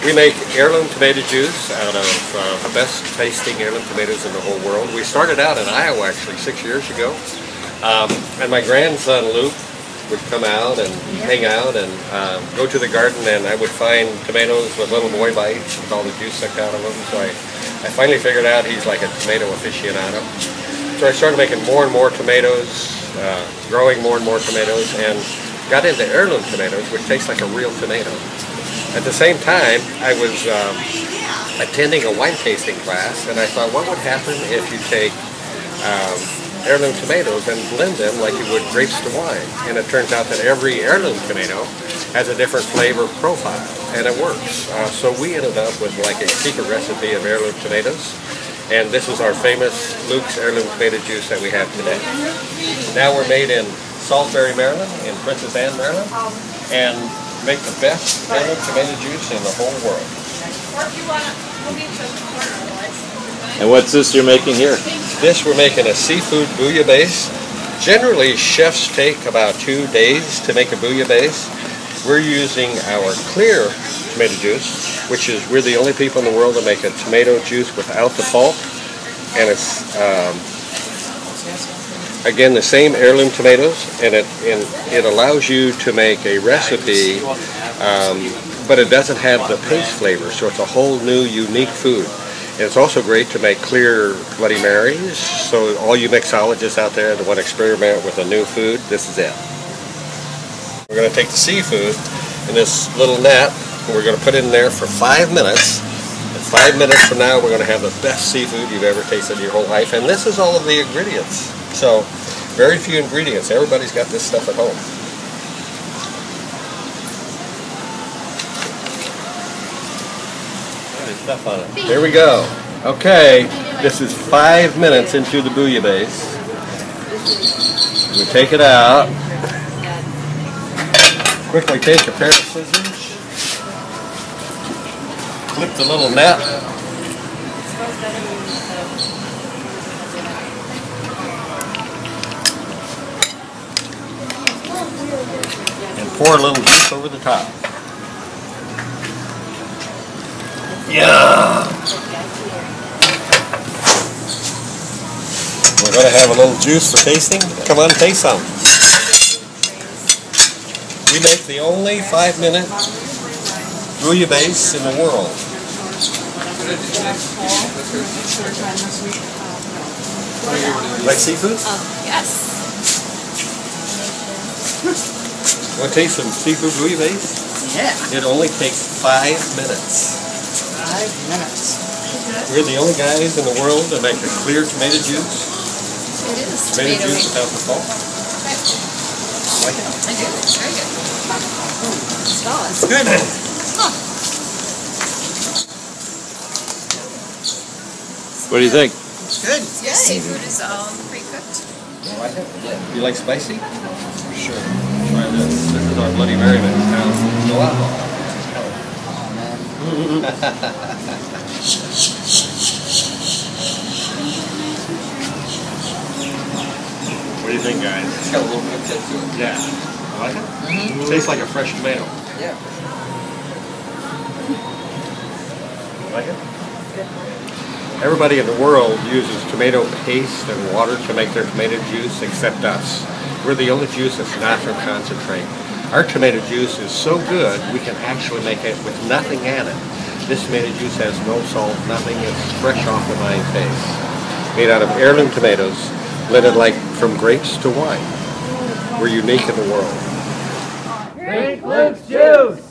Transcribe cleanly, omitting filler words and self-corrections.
We make heirloom tomato juice out of the best tasting heirloom tomatoes in the whole world. We started out in Iowa actually 6 years ago. And my grandson Luke would come out and hang out and go to the garden, and I would find tomatoes with little boy bites with all the juice sucked out of them. So I finally figured out he's like a tomato aficionado. So I started making more and more tomatoes, growing more and more tomatoes, and got into heirloom tomatoes, which taste like a real tomato. At the same time, I was attending a wine tasting class, and I thought, what would happen if you take heirloom tomatoes and blend them like you would grapes to wine? And it turns out that every heirloom tomato has a different flavor profile, and it works. So we ended up with like a secret recipe of heirloom tomatoes, and this is our famous Luke's heirloom tomato juice that we have today. Now we're made in Salisbury, Maryland, in Princess Anne, Maryland, and make the best heirloom tomato juice in the whole world. And what's this you're making here? This we're making a seafood bouillabaisse. Generally, chefs take about 2 days to make a bouillabaisse. We're using our clear tomato juice, which is we're the only people in the world that make a tomato juice without the pulp, and it's again the same heirloom tomatoes, and it allows you to make a recipe, but it doesn't have the paste flavor, so it's a whole new unique food. And it's also great to make clear Bloody Marys, so all you mixologists out there that want to experiment with a new food, this is it. We're going to take the seafood in this little net, and we're going to put it in there for 5 minutes. And 5 minutes from now, we're going to have the best seafood you've ever tasted in your whole life. And this is all of the ingredients. So, very few ingredients. Everybody's got this stuff at home. Stuff on it. Here we go. Okay, this is 5 minutes into the bouillabaisse. We take it out. Quickly take a pair of scissors. Clip the little net. And pour a little juice over the top. Yeah. We're going to have a little juice for tasting. Come on, taste some. We make the only 5-minute bouillabaisse in the world. You like seafood? Yes. Want to taste some seafood bouillabaisse? Yeah. It only takes 5 minutes. 5 minutes. We're the only guys in the world that make a clear tomato juice. It is Tomato juice without the pulp. Like it? I do. It's very good. It's good. Huh. What do you think? It's good. Yeah, seafood is pre-cooked. Like it? Yeah. You like spicy? For sure. Try this. This is our Bloody Mary mix. Now, no alcohol. What do you think, guys? It's got a little bit of kick to it. Yeah. You like it? Mm-hmm. Tastes like a fresh tomato. Yeah. Like it? Everybody in the world uses tomato paste and water to make their tomato juice except us. We're the only juice that's not from concentrate. Our tomato juice is so good we can actually make it with nothing added. This tomato juice has no salt, nothing. It's fresh off the vine face. Made out of heirloom tomatoes, blended like from grapes to wine. We're unique in the world. Drink Luke's juice!